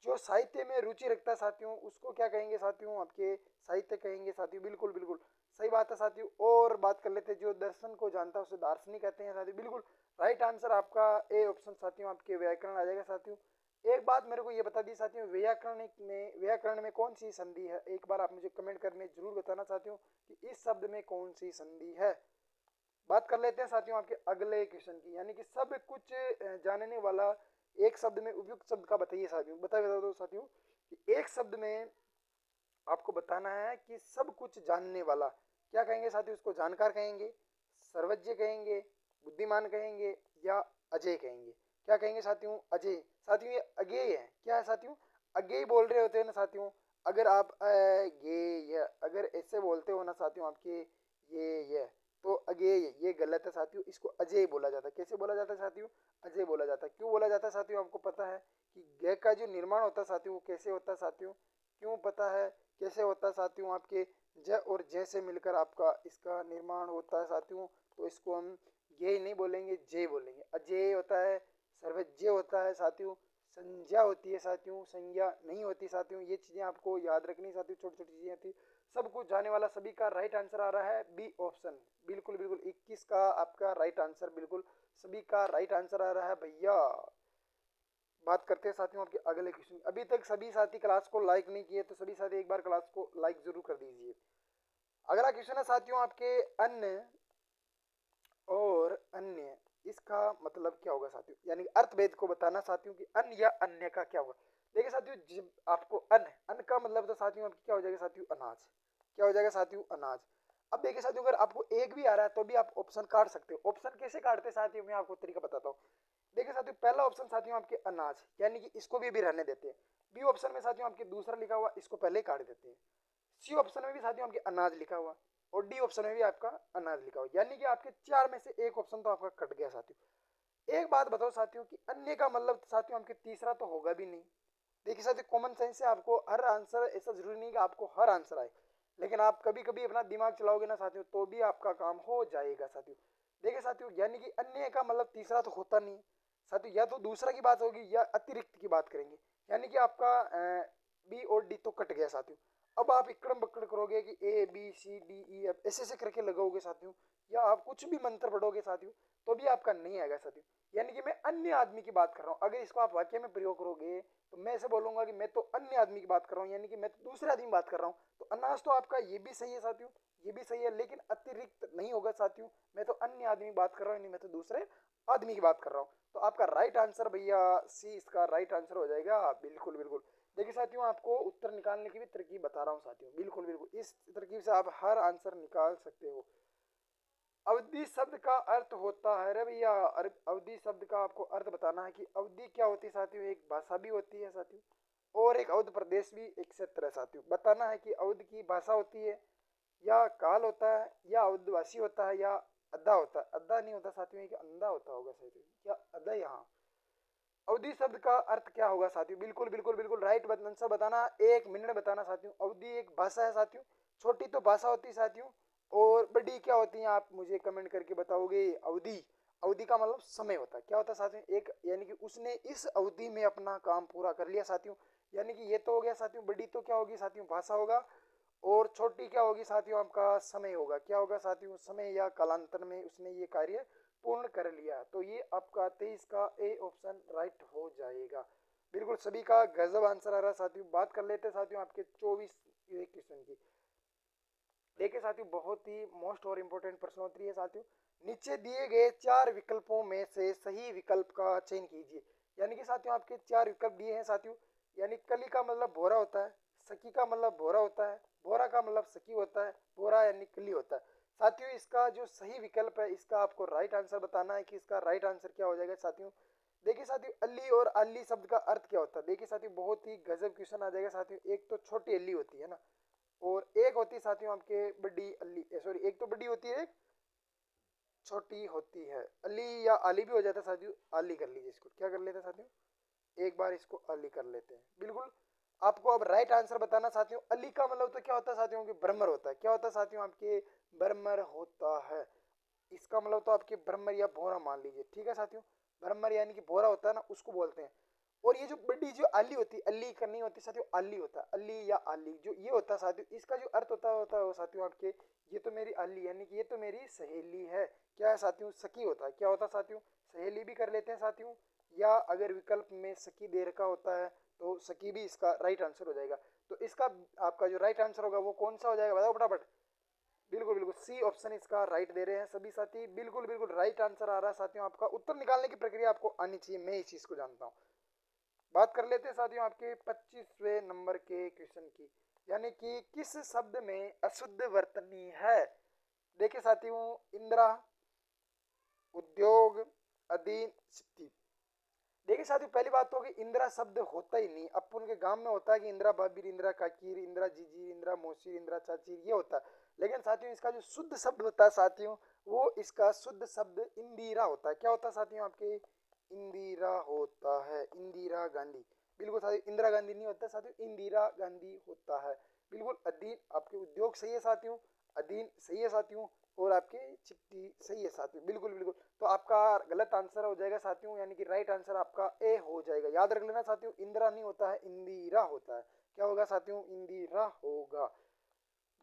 जो साहित्य में रुचि रखता है साथियों उसको क्या कहेंगे साथियों, आपके साहित्य कहेंगे साथियों। बिल्कुल बिल्कुल सही बात है साथियों। और बात कर लेते हैं जो दर्शन को जानता है उसे दार्शनिक कहते हैं साथियों। बिल्कुल राइट आंसर आपका ए ऑप्शन साथियों, आपके व्याकरण आ जाएगा साथियों। एक बात मेरे को ये बता दी साथियों, व्याकरण में कौन सी संधि है, एक बार आप मुझे कमेंट करने जरूर बताना चाहती हूँ कि इस शब्द में कौन सी संधि है। बात कर लेते हैं साथियों आपके अगले क्वेश्चन की, यानी कि सब कुछ जानने वाला एक शब्द में उपयुक्त शब्द का बताइए साथियों। बता दो साथियों कि एक शब्द में आपको बताना है कि सब कुछ जानने वाला। क्या कहेंगे साथियों? उसको जानकार कहेंगे, सर्वज्ञ कहेंगे, बुद्धिमान कहेंगे या अजय कहेंगे? क्या कहेंगे साथियों? अजय। साथियों ये अज्ञेय है। क्या है साथियों? अज्ञेय बोल रहे होते हैं ना साथियों। अगर आप अज्ञेय अगर ऐसे बोलते हो ना साथियों आपके ये तो अज्ञेय, ये गलत है साथियों। इसको अजय बोला जाता है। कैसे बोला जाता है साथियों? अजय बोला जाता है। क्यों बोला जाता है साथियों? आपको पता है कि ग का जो निर्माण होता है साथियों वो कैसे होता है साथियों? क्यों पता है कैसे होता है साथियों? आपके ज और ज से मिलकर आपका इसका निर्माण होता है साथियों। तो इसको हम ये नहीं बोलेंगे, जय बोलेंगे। अजय होता है, सर्वज्ञ होता है साथियों, संज्ञा होती है साथियों, संज्ञा नहीं होती साथियों। ये चीजें आपको याद रखनी साथियों, छोटी छोटी चीजें थी। सब कुछ जाने वाला सभी का राइट आंसर आ रहा है बी ऑप्शन। बिल्कुल बिल्कुल 21 का आपका राइट आंसर, बिल्कुल सभी का राइट आंसर आ रहा है भैया। बात करते हैं साथियों आपके अगले क्वेश्चन। अभी तक सभी साथी क्लास को लाइक नहीं किए तो सभी साथी एक बार क्लास को लाइक जरूर कर दीजिए। अगला क्वेश्चन है साथियों आपके अन्य और अन्य, इसका मतलब क्या होगा साथियों? यानी अर्थभेद को बताना साथियों कि अन्य या अन्य का क्या होगा। देखिए साथियों, जब आपको अन्न, अन्न का मतलब तो साथियों आपकी क्या हो जाएगा साथियों? अनाज। क्या हो जाएगा साथियों? अनाज। अब देखिए साथियों, अगर आपको एक भी आ रहा है तो भी आप ऑप्शन काट सकते हो। ऑप्शन कैसे काटते हैं साथियों, मैं आपको तरीका बताता हूँ। देखिए साथियों, पहला ऑप्शन साथियों आपके अनाज, यानी कि इसको भी रहने देते हैं। बी ऑप्शन में साथियों आपके दूसरा लिखा हुआ, इसको पहले ही काट देते हैं। सी ऑप्शन में भी साथियों आपके अनाज लिखा हुआ और डी ऑप्शन में भी आपका अनाज लिखा हुआ, यानी कि आपके चार में से एक ऑप्शन तो आपका कट गया साथियों। एक बात बताओ साथियों कि अन्य का मतलब साथियों आपके तीसरा तो होगा भी नहीं। देखिए साथियों, कॉमन सेंस से आपको हर आंसर, ऐसा जरूरी नहीं कि आपको हर आंसर आए, लेकिन आप कभी कभी अपना दिमाग चलाओगे ना साथियों तो भी आपका काम हो जाएगा साथियों। देखिए साथियों, यानी कि अन्य का मतलब तीसरा तो होता नहीं साथियों, या तो दूसरा की बात होगी या अतिरिक्त की बात करेंगे, यानी कि आपका बी और डी तो कट गया साथियों। अब आप इकड़म बकड़ करोगे कि A B C D E F ऐसे ऐसे करके लगाओगे साथियों, या आप कुछ भी मंत्र पढ़ोगे साथियों तो भी आपका नहीं आएगा साथियों। यानी कि मैं अन्य आदमी की बात कर रहा हूँ, अगर इसको आप वाक्य में प्रयोग करोगे तो मैं ऐसे बोलूंगा कि मैं तो अन्य आदमी की बात कर रहा हूँ, यानी कि मैं तो दूसरे आदमी की बात कर रहा हूँ। तो अनाज तो आपका ये भी सही है साथियों, ये भी सही है, लेकिन अतिरिक्त नहीं होगा साथियों। मैं तो अन्य आदमी की बात कर रहा हूँ, नहीं मैं तो दूसरे आदमी की बात कर रहा हूँ। तो आपका राइट आंसर भैया सी, इसका राइट आंसर हो जाएगा। बिल्कुल बिल्कुल। देखिए साथियों, आपको उत्तर निकालने की भी तरकीब बता रहा हूँ साथियों, बिल्कुल बिल्कुल इस तरकीब से आप हर आंसर निकाल सकते हो। अवधि शब्द का अर्थ होता है, अरे भैया अवधि शब्द का आपको अर्थ बताना है कि अवधि क्या होती है साथियों। एक भाषा भी होती है साथियों और एक अवध प्रदेश भी, एक क्षेत्र है साथियों। बताना है कि अवध की भाषा होती है या काल होता है या अवधवासी होता है या अद्धा होता है। अद्धा नहीं होता साथियों, एक अंधा होता होगा साथियों, क्या अद्धा? यहाँ अवधि शब्द का अर्थ क्या होगा साथियों? बिल्कुल बिल्कुल बिल्कुल राइट आंसर बताना, 1 मिनट बताना साथियों। अवधि एक भाषा है साथियों, छोटी तो भाषा होती है साथियों, और बड़ी क्या होती है आप मुझे कमेंट करके बताओगे। अवधि, अवधि का मतलब समय होता है। क्या होता है साथियों? एक, यानी कि उसने इस अवधि में अपना काम पूरा कर लिया साथियों, यानी कि ये तो हो गया साथियों। बड़ी तो क्या होगी साथियों? भाषा होगा। और छोटी क्या होगी साथियों? आपका समय होगा। क्या होगा साथियों? समय, या कालांतर में उसने ये कार्य पूर्ण कर लिया। तो ये आपका 23 का ए ऑप्शन राइट हो जाएगा। बिल्कुल सभी का गजब आंसर आ रहा है साथियों। बात कर लेते हैं साथियों आपके 24 क्वेश्चन की। देखिए साथियों, बहुत ही मोस्ट और इम्पोर्टेंट प्रश्नोत्तरी है साथियों। नीचे दिए गए 4 विकल्पों में से सही विकल्प का चयन कीजिए। यानी कि साथियों आपके 4 विकल्प दिए हैं साथियों। यानी कली का मतलब भोरा होता है, सकी का मतलब भोरा होता है, भोरा का मतलब सकी होता है, भोरा यानी कली होता है साथियों। इसका जो सही विकल्प है इसका आपको राइट आंसर बताना है कि इसका राइट आंसर क्या हो जाएगा साथियों। देखिए साथियों, अली और अली शब्द का अर्थ क्या होता है? देखिए साथियों, बहुत ही गजब क्वेश्चन आ जाएगा साथियों। एक तो छोटी अली होती है ना, और एक होती है साथियों आपके बड़ी अली, सॉरी एक तो बड़ी होती है, एक छोटी होती है। अली या आली भी हो जाता है साथियों, आली कर लीजिए इसको। क्या कर लेते हैं साथियों? एक बार इसको अली कर लेते हैं। बिल्कुल आपको अब राइट आंसर बताना साथियों। अली का मतलब तो क्या होता है साथियों कि ब्रह्मर होता है। क्या होता है साथियों? आपके ब्रह्मर होता है। इसका मतलब तो आपके ब्रह्मर या भोरा मान लीजिए, ठीक है साथियों। ब्रह्मर यानी कि भोरा होता है ना, उसको बोलते हैं। और ये जो बड़ी जो आली होती है, अली करनी होती है साथियों, आली होता है, अली या आली जो ये होता है साथियों, इसका जो अर्थ होता है वो साथियों आपके, ये तो मेरी आली यानी कि ये तो मेरी सहेली है। क्या है साथियों? सखी होता है। क्या होता है साथियों? सहेली भी कर लेते हैं साथियों, या अगर विकल्प में सखी दे रखा होता है तो सखी भी इसका राइट आंसर हो जाएगा। तो इसका आपका जो राइट आंसर होगा वो कौन सा हो जाएगा, बताओ फटाफट। बिल्कुल बिल्कुल सी ऑप्शन इसका राइट दे रहे हैं सभी साथी। बिल्कुल बिल्कुल राइट आंसर आ रहा है साथियों। आपका उत्तर निकालने की प्रक्रिया आपको आनी चाहिए, मैं इस चीज को जानता हूँ। बात कर लेते हैं साथियों आपके 25वें नंबर के क्वेश्चन की, यानी कि किस शब्द में अशुद्ध वर्तनी है। देखिए साथियों, इंदिरा, उद्योग, अधीन, सिद्धि। देखिए साथियों, पहली बात तो कि इंदिरा शब्द होता ही नहीं। अपन के गांव में होता है कि इंदिरा भाभी, इंदिरा काकीर, इंदिरा जीजी, इंदिरा मौसी, इंदिरा चाची, ये होता है। लेकिन साथियों इसका जो शुद्ध शब्द होता है साथियों, वो इसका शुद्ध शब्द इंदिरा होता है। क्या होता है साथियों आपके, इंदिरा होता है, इंदिरा गांधी। बिल्कुल साथियों, इंदिरा गांधी नहीं होता साथियों, इंदिरा गांधी होता है। बिल्कुल। अधीन आपके उद्योग सही है साथियों, अधीन सही है साथियों, और आपके चिट्ठी सही है साथियों। बिल्कुल बिल्कुल। तो आपका गलत आंसर हो जाएगा साथियों, यानी कि राइट आंसर आपका ए हो जाएगा। याद रख लेना साथियों, इंदिरा नहीं होता है, इंदिरा होता है। क्या होगा साथियों, इंदिरा होगा।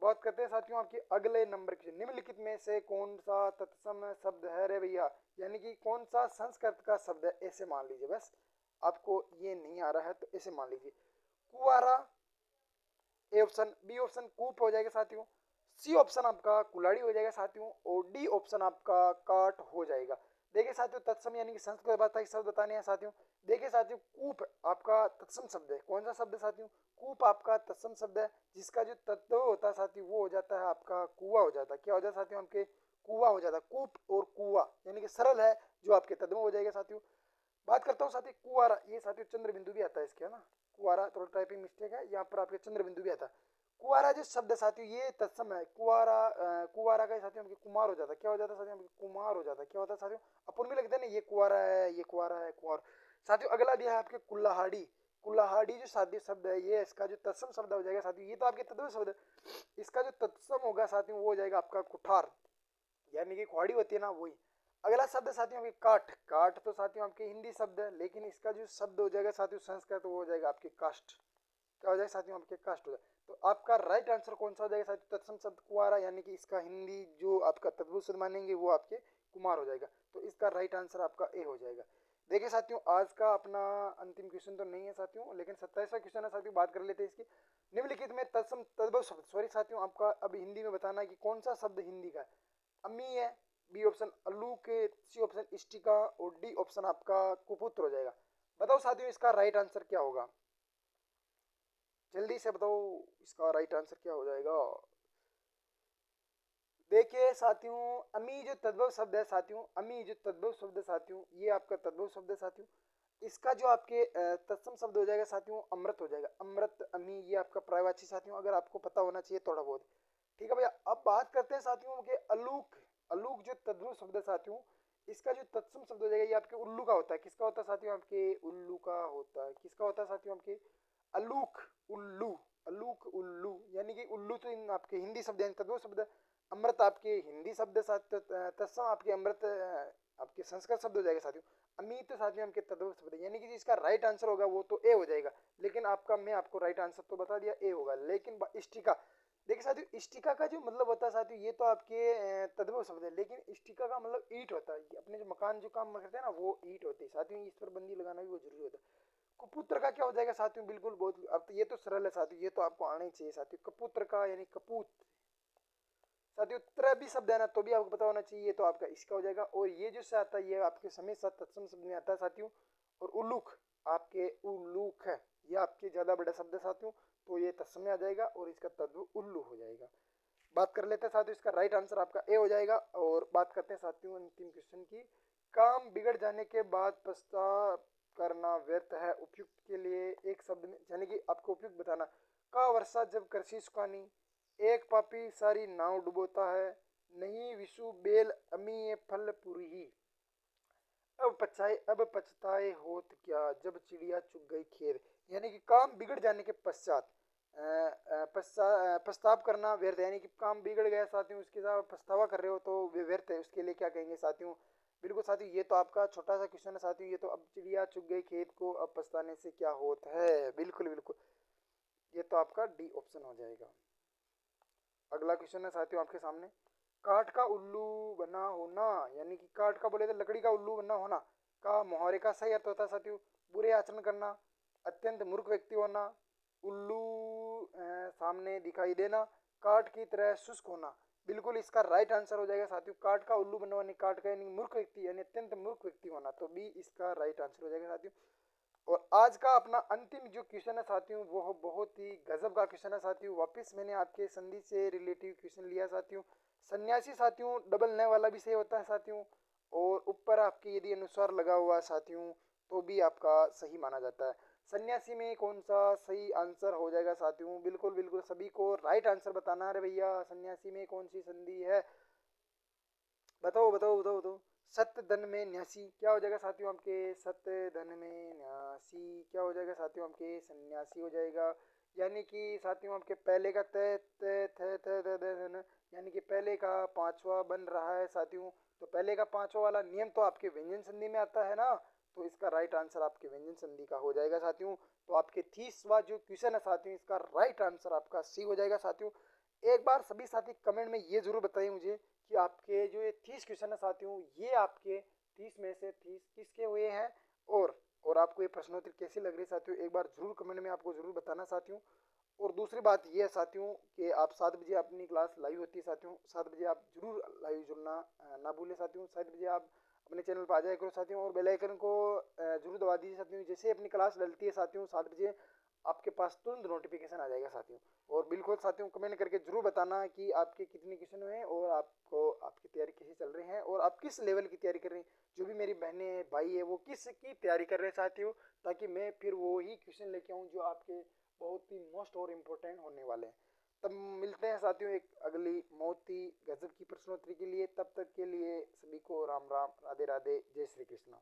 बात करते हैं साथियों आपके अगले नंबर की, निम्नलिखित में से कौन सा तत्सम शब्द है रे भैया, यानी कि कौन सा संस्कृत का शब्द है। ऐसे मान लीजिए, बस आपको ये नहीं आ रहा है तो ऐसे मान लीजिए, कुआरा ए ऑप्शन, बी ऑप्शन कूप हो जाएगा साथियों, सी ऑप्शन आपका कुलाड़ी हो जाएगा साथियों, और डी ऑप्शन आपका काट हो जाएगा। देखिए साथियों, तत्सम यानी कि संस्कृत भाषा के शब्द बताने हैं साथियों। देखिए साथियों, कूप आपका तत्सम शब्द है। कौन सा शब्द है साथियों, कूप आपका तत्सम शब्द है, जिसका जो तत्व होता है साथियों वो हो जाता है आपका कुआ हो जाता है। क्या हो जाता है साथियों आपके, कुआ हो जाता है। कूप और कुआ यानी कि सरल है, जो आपके तत्व हो जाएगा साथियों। बात करता हूँ साथी कुआरा, ये साथियों चंद्र बिंदु भी आता है इसके, है ना। कुआरा थोड़ा टाइपिंग मिस्टेक है, यहाँ पर आपके चंद्र बिंदु भी आता है। कुआरा जो शब्द है साथियों ये तत्सम है। कुआरा कुआरा का साथियों हमके कुमार हो जाता है। क्या हो जाता है साथियों हमके, कुमार हो जाता है। क्या होता है साथियों, अपन भी लगता है ना ये कुआरा है, ये कुआरा है, कुआर। साथियों अगला भी है आपके कुल्हाड़ी। कुल्हाड़ी जो साध्य शब्द है, ये इसका जो तत्सम शब्द हो जाएगा साथियों, ये तो आपके तत्व शब्द है। इसका जो तत्सम होगा साथियों वो हो जाएगा आपका कुठार, यानी कि कुहाड़ी होती है ना, वही। अगला शब्द साथियों आपके काठ। काठ तो साथियों आपके हिंदी शब्द है, लेकिन इसका जो शब्द हो जाएगा साथियों संस्कृत, वो हो जाएगा आपके काष्ठ। क्या हो जाएगा साथियों आपके काष्ठ हो जाएगा। तो आपका राइट आंसर कौन सा हो जाएगा साथियों, तत्सम शब्द कुआरा, यानी कि इसका हिंदी जो आपका तद्भुत शब्द मानेंगे वो आपके कुमार हो जाएगा। तो इसका राइट आंसर आपका ए हो जाएगा। देखिए साथियों, आज का अपना अंतिम क्वेश्चन तो नहीं है साथियों, लेकिन 27वां क्वेश्चन है साथियों। बात कर लेते हैं इसकी, निम्नलिखित में तत्सम तद्भव शब्द, सॉरी साथियों आपका अब हिंदी में बताना है कि कौन सा शब्द हिंदी का है। अम्मी है, बी ऑप्शन अल्लू के, सी ऑप्शन इष्टिका, और डी ऑप्शन आपका कुपुत्र हो जाएगा। बताओ साथियों इसका राइट आंसर क्या होगा, जल्दी से बताओ इसका राइट आंसर क्या हो जाएगा। देखिए साथियों, अमी जो तद्भव शब्द है साथियों, अमी जो तद्भव शब्द है साथियों, ये आपका तद्भव शब्द है साथियों। इसका जो आपके तत्सम शब्द हो जाएगा साथियों, अमृत हो जाएगा। अमृत, अमी, ये आपका पर्यायवाची साथियों, अगर आपको पता होना चाहिए थोड़ा बहुत। ठीक है भैया, अब बात करते हैं साथियों के अलूक। अलूक जो तद्भव शब्द है साथियों, इसका जो तत्सम शब्द हो जाएगा ये आपके उल्लू का होता है। किसका होता है साथियों आपके, उल्लू का होता है। किसका होता है साथियों आपके, अलूक, उल्लू। अलूक उल्लू, यानी कि उल्लू तो इन आपके हिंदी शब्द है, तद्भव शब्द है। अमृत आपके हिंदी शब्द तत्सम आपके अमृत आपके संस्कृत शब्द हो जाएगा साथियों। अमित साथियों आपके तद्भव शब्द है, यानी कि इसका राइट आंसर होगा वो तो ए हो जाएगा। लेकिन आपका मैं आपको राइट आंसर तो बता दिया, ए होगा। लेकिन इष्टिका, देखिए साथियों इष्टिका का जो मतलब होता है साथियों, ये तो आपके तद्भव शब्द है, लेकिन इष्टिका का मतलब ईंट होता है। ये अपने जो मकान जो काम करते हैं ना, वो ईंट होती है साथियों। इस पर बंदी लगाना भी वो जरूरी होता है। कुपुत्र का क्या हो जाएगा साथियों, बिल्कुल बहुत, अब तो ये तो सरल है साथियों, ये तो आपको आना ही चाहिए साथियों। कपुत्र का यानी कपूत साथियों, त्र भी शब्द है ना, तो भी आपको पता होना चाहिए, तो आपका इसका हो जाएगा। और ये जो से आता है ये आपके समय साथ तत्सम शब्द में आता है साथियों। और उल्लूक आपके, उल्लूक है, ये आपके ज्यादा बड़ा शब्द है साथियों, तो ये तत्सम में आ जाएगा और इसका तद्भव उल्लू हो जाएगा। बात कर लेते हैं साथियों, इसका राइट आंसर आपका ए हो जाएगा। और बात करते हैं साथियों अंतिम क्वेश्चन की, काम बिगड़ जाने के बाद पछतावा करना व्यर्थ है। उपयुक्त के लिए एक शब्द में, यानी कि आपको उपयुक्त बताना। का वर्षा जब कृषि सुखानी, एक पापी सारी नाव डुबोता है, नहीं विषु बेल अमी ये फल पुरी। अब पछताए होत क्या, जब चिड़िया चुग गई खेत। यानी कि काम बिगड़ जाने के पश्चात पछताव करना व्यर्थ है, यानी कि काम बिगड़ गया साथियों, उसके साथ पछतावा कर रहे हो तो वे व्यर्थ है। उसके लिए क्या कहेंगे साथियों, बिल्कुल साथियों ये तो आपका छोटा सा क्वेश्चन है साथियों, ये तो अब चिड़िया चुग गई खेत को, अब पछताने से क्या होता है। बिल्कुल बिल्कुल, ये तो आपका डी ऑप्शन हो जाएगा। अगला क्वेश्चन है साथियों आपके सामने, काठ का उल्लू बना होना, यानी कि काठ का बोले तो लकड़ी का उल्लू बना होना का मुहावरे का सही अर्थ होता है साथियों, बुरे आचरण करना, अत्यंत मूर्ख व्यक्ति होना, उल्लू सामने दिखाई देना, काठ की तरह शुष्क होना। बिल्कुल इसका राइट आंसर हो जाएगा साथियों, काठ का उल्लू बनना, यानी काठ का यानी मूर्ख व्यक्ति, यानी अत्यंत मूर्ख व्यक्ति होना। तो बी इसका राइट आंसर हो जाएगा साथियों। और आज का अपना अंतिम जो क्वेश्चन है साथियों वो बहुत ही गजब का क्वेश्चन है साथियों। वापस मैंने आपके संधि से रिलेटिव क्वेश्चन लिया साथियों। सन्यासी साथियों डबल न वाला भी सही होता है साथियों, और ऊपर आपके यदि अनुस्वार लगा हुआ है साथियों तो भी आपका सही माना जाता है। सन्यासी में कौन सा सही आंसर हो जाएगा साथियों? बिल्कुल बिल्कुल सभी को राइट आंसर बताना है भैया। सन्यासी में कौन सी संधि है? बताओ बताओ बताओ बताओ। सत धन में न्यासी क्या हो जाएगा साथियों आपके? सत धन में न्यासी क्या हो जाएगा साथियों आपके? सन्यासी हो जाएगा। यानी कि साथियों आपके पहले का त त थ थ द द धन, यानी कि पहले का पांचवा बन रहा है साथियों। तो पहले का पांचवा वाला नियम तो आपके व्यंजन संधि में आता है ना, तो इसका राइट आंसर आपके व्यंजन संधि का हो जाएगा साथियों। तो आपके 30वां जो क्वेश्चन है साथियों इसका राइट आंसर आपका सी हो जाएगा साथियों। एक बार सभी साथी कमेंट में ये जरूर बताइए मुझे कि आपके जो ये 30 क्वेश्चन है साथियों ये आपके 30 में से 30 किसके हुए हैं, और आपको ये प्रश्नोत्तरी कैसी लग रही है साथियों, एक बार जरूर कमेंट में आपको जरूर बताना साथियों। और दूसरी बात ये है साथियों कि आप 7 बजे अपनी क्लास लाइव होती है साथियों, 7 बजे आप जरूर लाइव जुड़ना ना भूलें साथियों। 7 बजे आप अपने चैनल पर आ जाया करो साथियों, और बेल आइकन को जरूर दबा दीजिए साथियों। जैसे अपनी क्लास डलती है साथियों 7 बजे आपके पास तुरंत नोटिफिकेशन आ जाएगा साथियों। और बिल्कुल साथियों कमेंट करके जरूर बताना कि आपके कितने क्वेश्चन हुए हैं और आपको आपकी तैयारी कैसी चल रही है और आप किस लेवल की तैयारी कर रहे हैं। जो भी मेरी बहनें भाई है वो किस की तैयारी कर रहे हैं साथियों, ताकि मैं फिर वो ही क्वेश्चन लेके आऊँ जो आपके बहुत ही मोस्ट और इम्पोर्टेंट होने वाले हैं। तब मिलते हैं साथियों एक अगली बहुत ही गजब की प्रश्नोत्तरी के लिए। तब तक के लिए सभी को राम राम, राधे राधे, जय श्री कृष्ण।